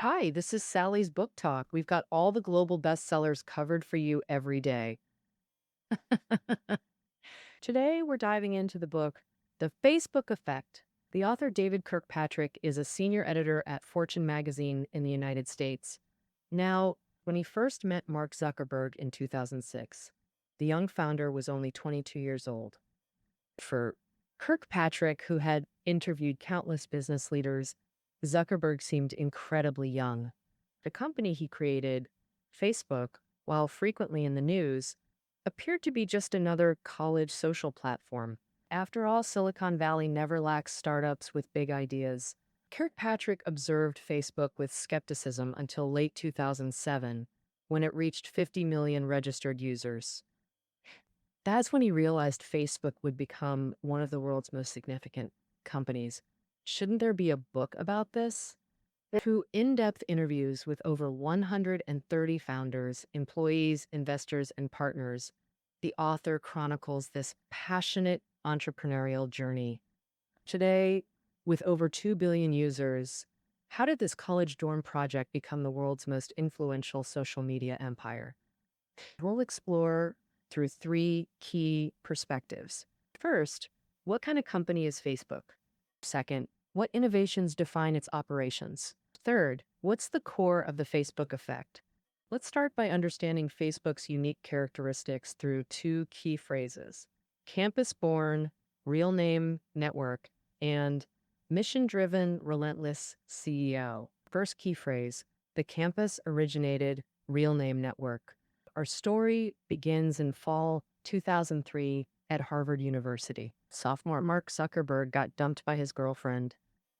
Hi, this is Sally's Book Talk. We've got all the global bestsellers covered for you every day. Today, we're diving into the book, The Facebook Effect. The author, David Kirkpatrick, is a senior editor at Fortune magazine in the United States. Now, when he first met Mark Zuckerberg in 2006, the young founder was only 22 years old. For Kirkpatrick, who had interviewed countless business leaders, Zuckerberg seemed incredibly young. The company he created, Facebook, while frequently in the news, appeared to be just another college social platform. After all, Silicon Valley never lacks startups with big ideas. Kirkpatrick observed Facebook with skepticism until late 2007, when it reached 50 million registered users. That's when he realized Facebook would become one of the world's most significant companies. Shouldn't there be a book about this? Through in-depth interviews with over 130 founders, employees, investors, and partners, the author chronicles this passionate entrepreneurial journey. Today, with over 2 billion users, how did this college dorm project become the world's most influential social media empire? We'll explore through three key perspectives. First, what kind of company is Facebook? Second, what innovations define its operations? Third, what's the core of the Facebook effect? Let's start by understanding Facebook's unique characteristics through two key phrases: campus born, real name network, and mission driven, relentless CEO. First key phrase: the campus originated real name network. Our story begins in fall 2003 at Harvard University. Sophomore Mark Zuckerberg got dumped by his girlfriend.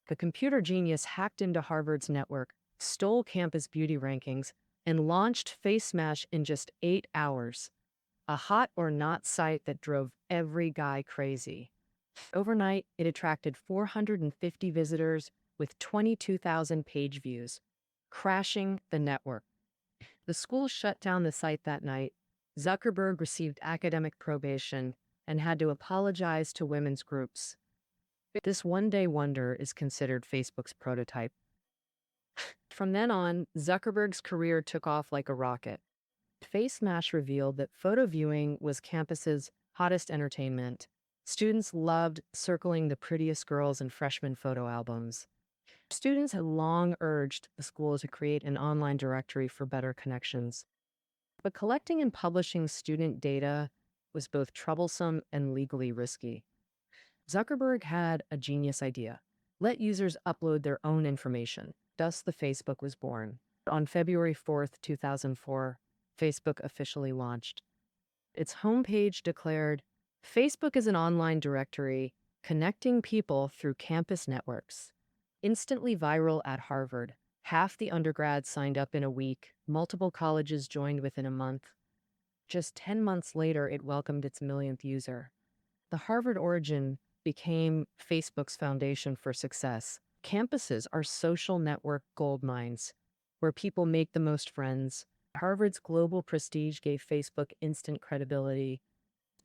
The computer genius hacked into Harvard's network, stole campus beauty rankings, and launched FaceMash in just 8 hours. A hot or not site that drove every guy crazy. Overnight, it attracted 450 visitors with 22,000 page views, crashing the network. The school shut down the site that night. Zuckerberg received academic probation and had to apologize to women's groups. This one-day wonder is considered Facebook's prototype. From then on, Zuckerberg's career took off like a rocket. FaceMash revealed that photo viewing was campus's hottest entertainment. Students loved circling the prettiest girls in freshman photo albums. Students had long urged the school to create an online directory for better connections. But collecting and publishing student data was both troublesome and legally risky. Zuckerberg had a genius idea: let users upload their own information. Thus, the Facebook was born. On February 4th, 2004, Facebook officially launched. Its homepage declared, Facebook is an online directory connecting people through campus networks. Instantly viral at Harvard. Half the undergrads signed up in a week. Multiple colleges joined within a month. Just 10 months later, it welcomed its millionth user. The Harvard origin became Facebook's foundation for success. Campuses are social network gold mines where people make the most friends. Harvard's global prestige gave Facebook instant credibility.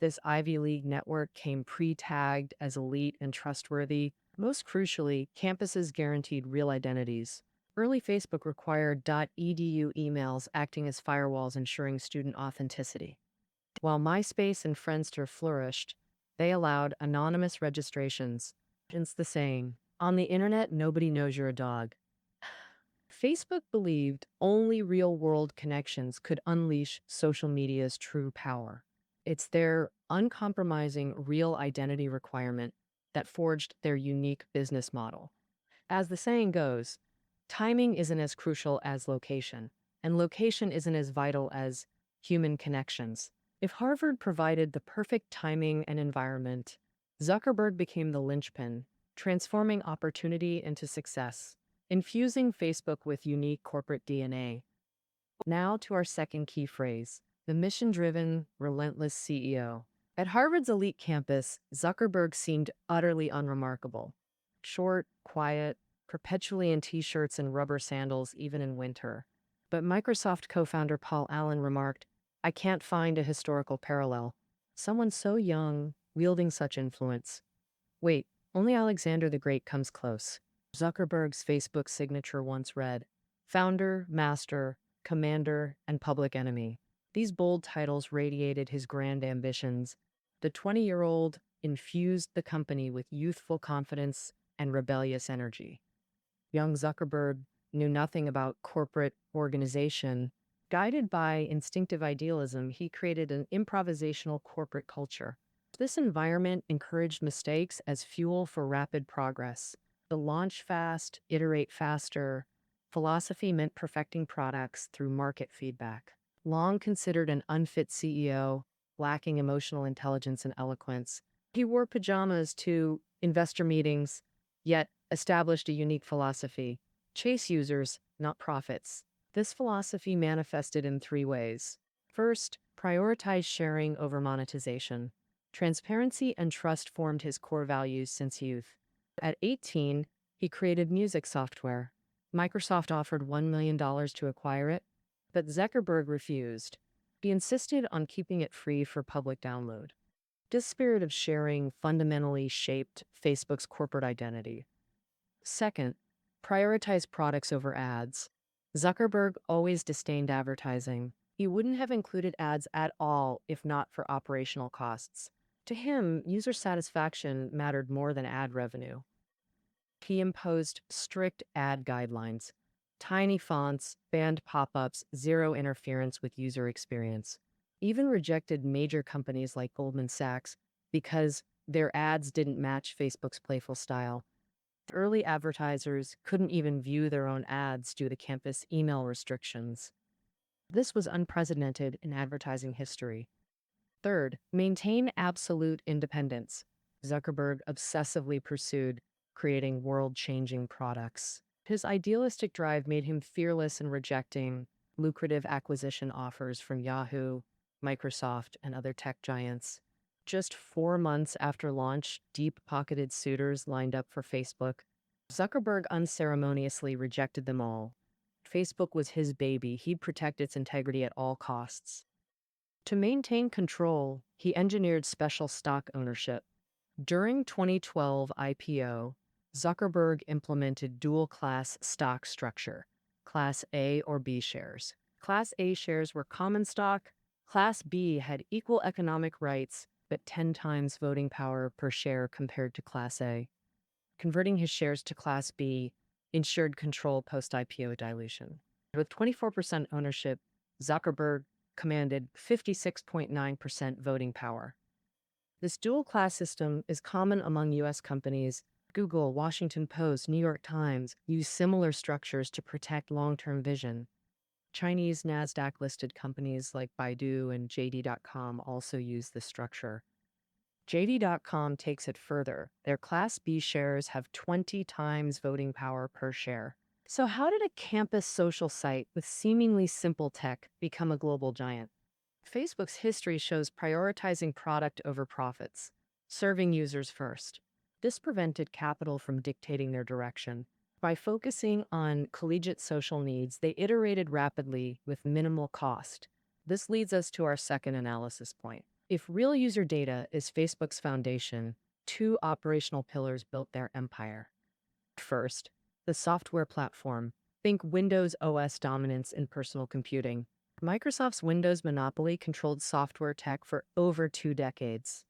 This Ivy League network came pre-tagged as elite and trustworthy. Most crucially, campuses guaranteed real identities. Early Facebook required .edu emails acting as firewalls ensuring student authenticity. While MySpace and Friendster flourished, they allowed anonymous registrations. Hence the saying, on the internet, nobody knows you're a dog. Facebook believed only real-world connections could unleash social media's true power. It's their uncompromising real identity requirement that forged their unique business model. As the saying goes, timing isn't as crucial as location, and location isn't as vital as human connections. If Harvard provided the perfect timing and environment, Zuckerberg became the linchpin, transforming opportunity into success, infusing Facebook with unique corporate DNA. Now to our second key phrase, the mission-driven, relentless CEO. At Harvard's elite campus, Zuckerberg seemed utterly unremarkable. Short, quiet, perpetually in t-shirts and rubber sandals even in winter. But Microsoft co-founder Paul Allen remarked, I can't find a historical parallel. Someone so young, wielding such influence. Wait, only Alexander the Great comes close. Zuckerberg's Facebook signature once read, Founder, Master, Commander, and Public Enemy. These bold titles radiated his grand ambitions. The 20-year-old infused the company with youthful confidence and rebellious energy. Young Zuckerberg knew nothing about corporate organization. Guided by instinctive idealism, he created an improvisational corporate culture. This environment encouraged mistakes as fuel for rapid progress. The launch fast, iterate faster philosophy meant perfecting products through market feedback. Long considered an unfit CEO, lacking emotional intelligence and eloquence, he wore pajamas to investor meetings, yet established a unique philosophy: chase users, not profits. This philosophy manifested in three ways. First, prioritize sharing over monetization. Transparency and trust formed his core values since youth. At 18, he created music software. Microsoft offered $1 million to acquire it, but Zuckerberg refused. He insisted on keeping it free for public download. This spirit of sharing fundamentally shaped Facebook's corporate identity. Second, prioritize products over ads. Zuckerberg always disdained advertising. He wouldn't have included ads at all if not for operational costs. To him, user satisfaction mattered more than ad revenue. He imposed strict ad guidelines: tiny fonts, banned pop-ups, zero interference with user experience. Even rejected major companies like Goldman Sachs because their ads didn't match Facebook's playful style. Early advertisers couldn't even view their own ads due to campus email restrictions. This was unprecedented in advertising history. Third, maintain absolute independence. Zuckerberg obsessively pursued creating world-changing products. His idealistic drive made him fearless in rejecting lucrative acquisition offers from Yahoo, Microsoft, and other tech giants. Just 4 months after launch, deep-pocketed suitors lined up for Facebook. Zuckerberg unceremoniously rejected them all. Facebook was his baby. He'd protect its integrity at all costs. To maintain control, he engineered special stock ownership. During 2012 IPO, Zuckerberg implemented dual-class stock structure, Class A or B shares. Class A shares were common stock. Class B had equal economic rights, but 10 times voting power per share compared to Class A. Converting his shares to Class B ensured control post-IPO dilution. With 24% ownership, Zuckerberg commanded 56.9% voting power. This dual-class system is common among U.S. companies. Google, Washington Post, New York Times use similar structures to protect long-term vision. Chinese NASDAQ-listed companies like Baidu and JD.com also use this structure. JD.com takes it further. Their Class B shares have 20 times voting power per share. So how did a campus social site with seemingly simple tech become a global giant? Facebook's history shows prioritizing product over profits, serving users first. This prevented capital from dictating their direction. By focusing on collegiate social needs, they iterated rapidly with minimal cost. This leads us to our second analysis point. If real user data is Facebook's foundation, two operational pillars built their empire. First, the software platform. Think Windows OS dominance in personal computing. Microsoft's Windows monopoly controlled software tech for over 2 decades.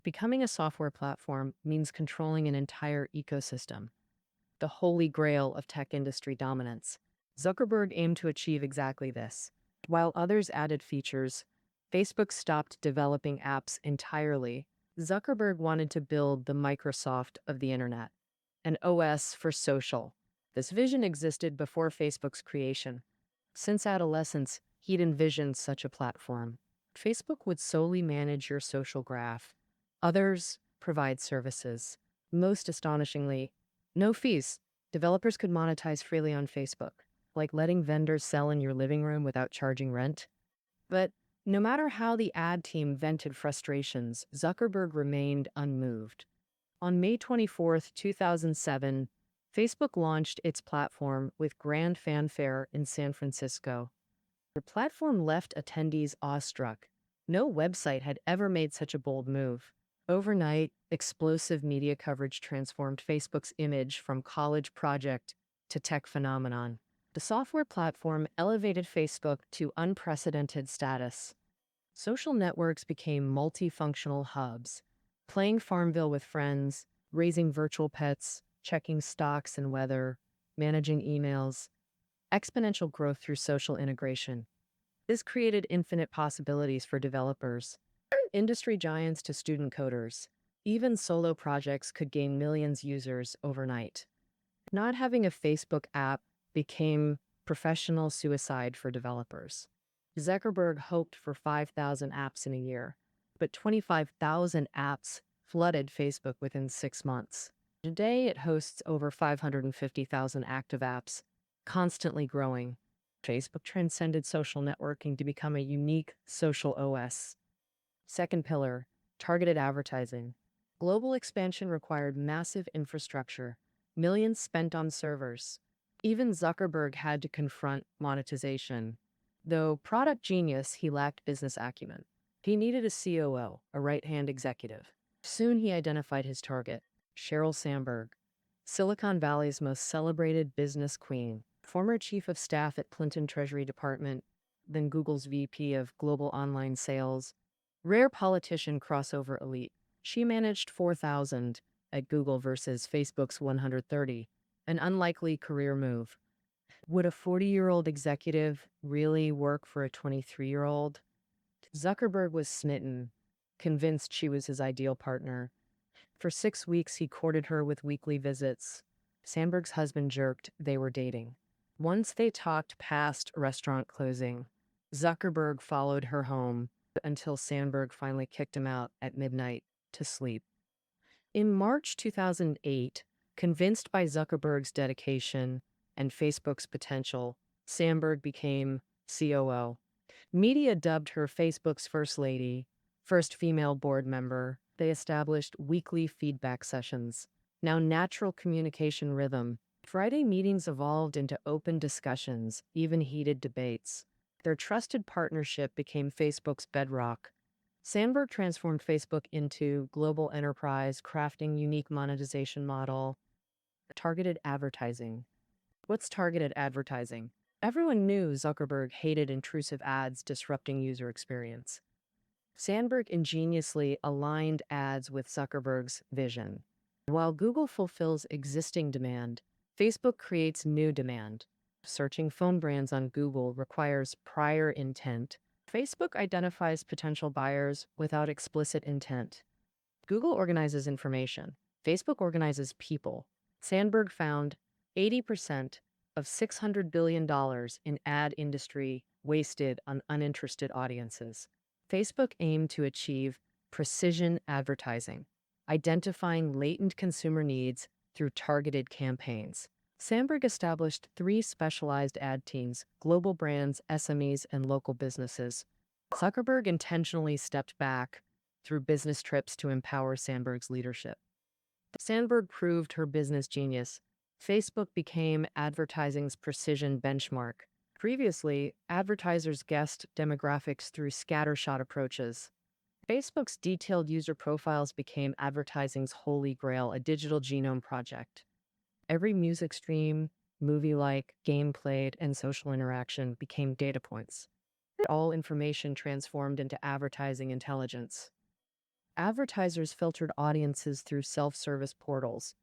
Becoming a software platform means controlling an entire ecosystem, the holy grail of tech industry dominance. Zuckerberg aimed to achieve exactly this. While others added features, Facebook stopped developing apps entirely. Zuckerberg wanted to build the Microsoft of the internet, an OS for social. This vision existed before Facebook's creation. Since adolescence, he'd envisioned such a platform. Facebook would solely manage your social graph. Others provide services. Most astonishingly, no fees. Developers could monetize freely on Facebook, like letting vendors sell in your living room without charging rent. But no matter how the ad team vented frustrations, Zuckerberg remained unmoved. On May 24, 2007, Facebook launched its platform with grand fanfare in San Francisco. The platform left attendees awestruck. No website had ever made such a bold move. Overnight, explosive media coverage transformed Facebook's image from college project to tech phenomenon. The software platform elevated Facebook to unprecedented status. Social networks became multifunctional hubs, playing Farmville with friends, raising virtual pets, checking stocks and weather, managing emails, exponential growth through social integration. This created infinite possibilities for developers, industry giants to student coders. Even solo projects could gain millions users overnight. Not having a Facebook app became professional suicide for developers. Zuckerberg hoped for 5,000 apps in a year, but 25,000 apps flooded Facebook within 6 months. Today, it hosts over 550,000 active apps, constantly growing. Facebook transcended social networking to become a unique social OS. Second pillar, targeted advertising. Global expansion required massive infrastructure, millions spent on servers. Even Zuckerberg had to confront monetization. Though product genius, he lacked business acumen. He needed a COO, a right-hand executive. Soon he identified his target, Sheryl Sandberg, Silicon Valley's most celebrated business queen, former chief of staff at Clinton Treasury Department, then Google's VP of Global Online Sales. Rare politician crossover elite. She managed 4,000 at Google versus Facebook's 130, an unlikely career move. Would a 40-year-old executive really work for a 23-year-old? Zuckerberg was smitten, convinced she was his ideal partner. For 6 weeks, he courted her with weekly visits. Sandberg's husband jerked they were dating. Once they talked past restaurant closing, Zuckerberg followed her home until Sandberg finally kicked him out at midnight to sleep. In March 2008, convinced by Zuckerberg's dedication and Facebook's potential, Sandberg became COO. Media dubbed her Facebook's first lady, first female board member. They established weekly feedback sessions, now natural communication rhythm. Friday meetings evolved into open discussions, even heated debates. Their trusted partnership became Facebook's bedrock. Sandberg transformed Facebook into global enterprise, crafting unique monetization model. Targeted advertising. What's targeted advertising? Everyone knew Zuckerberg hated intrusive ads disrupting user experience. Sandberg ingeniously aligned ads with Zuckerberg's vision. While Google fulfills existing demand, Facebook creates new demand. Searching phone brands on Google requires prior intent. Facebook identifies potential buyers without explicit intent. Google organizes information. Facebook organizes people. Sandberg found 80% of $600 billion in ad industry wasted on uninterested audiences. Facebook aimed to achieve precision advertising, identifying latent consumer needs through targeted campaigns. Sandberg established 3 specialized ad teams: global brands, SMEs, and local businesses. Zuckerberg intentionally stepped back through business trips to empower Sandberg's leadership. Sandberg proved her business genius. Facebook became advertising's precision benchmark. Previously, advertisers guessed demographics through scattershot approaches. Facebook's detailed user profiles became advertising's holy grail, a digital genome project. Every music stream, movie-like, game played, and social interaction became data points. All information transformed into advertising intelligence. Advertisers filtered audiences through self-service portals,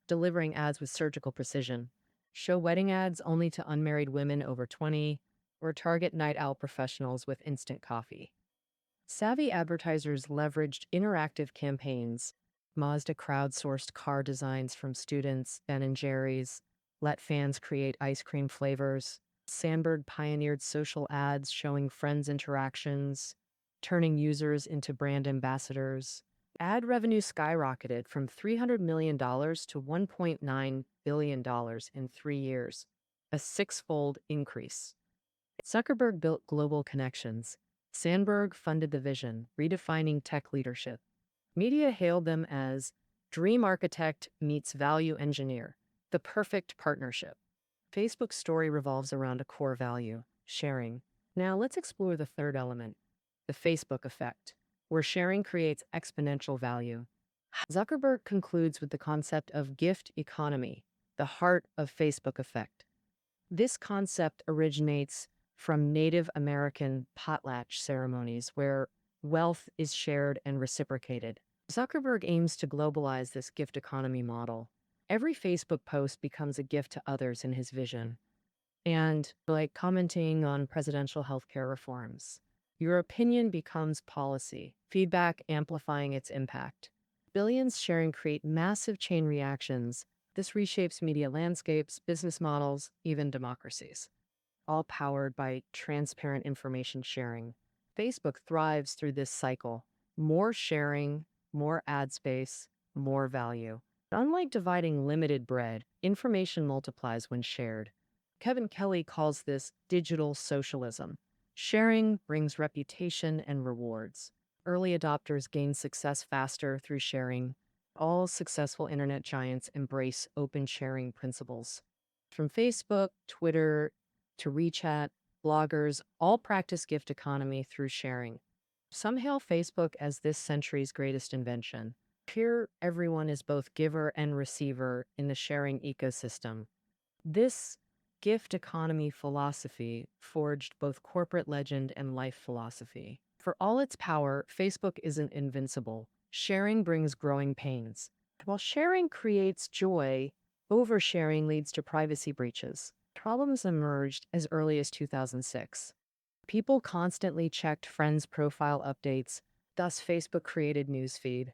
delivering ads with surgical precision. Show wedding ads only to unmarried women over 20, or target night owl professionals with instant coffee. Savvy advertisers leveraged interactive campaigns. Mazda crowdsourced car designs from students. Ben & Jerry's let fans create ice cream flavors. Sandberg pioneered social ads showing friends' interactions, turning users into brand ambassadors. Ad revenue skyrocketed from $300 million to $1.9 billion in 3 years, a 6-fold increase. Zuckerberg built global connections. Sandberg funded the vision, redefining tech leadership. Media hailed them as dream architect meets value engineer, the perfect partnership. Facebook's story revolves around a core value: sharing. Now let's explore the third element, the Facebook effect, where sharing creates exponential value. Zuckerberg concludes with the concept of gift economy, the heart of Facebook effect. This concept originates from Native American potlatch ceremonies where wealth is shared and reciprocated. Zuckerberg aims to globalize this gift economy model. Every Facebook post becomes a gift to others in his vision. And like commenting on presidential healthcare reforms, your opinion becomes policy, feedback amplifying its impact. Billions sharing create massive chain reactions. This reshapes media landscapes, business models, even democracies, all powered by transparent information sharing. Facebook thrives through this cycle. More sharing, more ad space, more value. Unlike dividing limited bread, information multiplies when shared. Kevin Kelly calls this digital socialism. Sharing brings reputation and rewards. Early adopters gain success faster through sharing. All successful internet giants embrace open sharing principles. From Facebook, Twitter, to WeChat, bloggers all practice gift economy through sharing. Some hail Facebook as this century's greatest invention. Here, everyone is both giver and receiver in the sharing ecosystem. This gift economy philosophy forged both corporate legend and life philosophy. For all its power, Facebook isn't invincible. Sharing brings growing pains. While sharing creates joy, oversharing leads to privacy breaches. Problems emerged as early as 2006. People constantly checked friends' profile updates, thus Facebook created Newsfeed,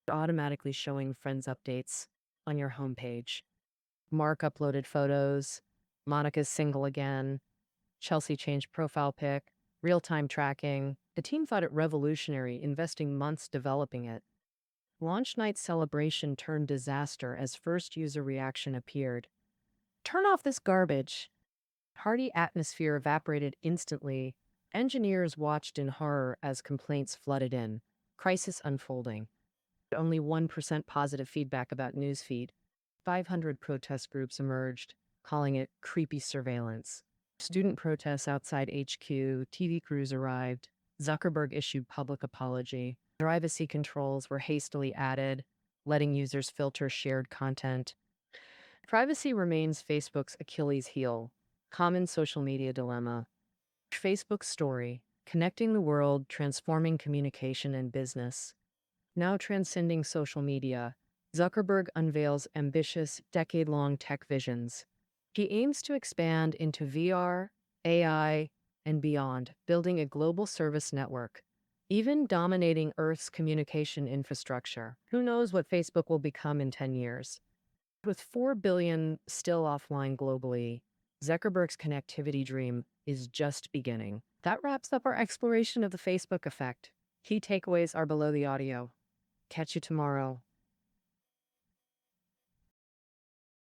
automatically showing friends' updates on your homepage. Mark uploaded photos, Monica's single again, Chelsea changed profile pic, real-time tracking. The team thought it revolutionary, investing months developing it. Launch night celebration turned disaster as first user reaction appeared. Turn off this garbage. Hearty atmosphere evaporated instantly. Engineers watched in horror as complaints flooded in. Crisis unfolding. Only 1% positive feedback about Newsfeed. 500 protest groups emerged, calling it creepy surveillance. Student protests outside HQ, TV crews arrived. Zuckerberg issued public apology. Privacy controls were hastily added, letting users filter shared content. Privacy remains Facebook's Achilles heel. Common social media dilemma. Facebook's story, connecting the world, transforming communication and business. Now transcending social media, Zuckerberg unveils ambitious, decade-long tech visions. He aims to expand into VR, AI, and beyond, building a global service network, even dominating Earth's communication infrastructure. Who knows what Facebook will become in 10 years? With 4 billion still offline globally, Zuckerberg's connectivity dream is just beginning. That wraps up our exploration of the Facebook effect. Key takeaways are below the audio. Catch you tomorrow.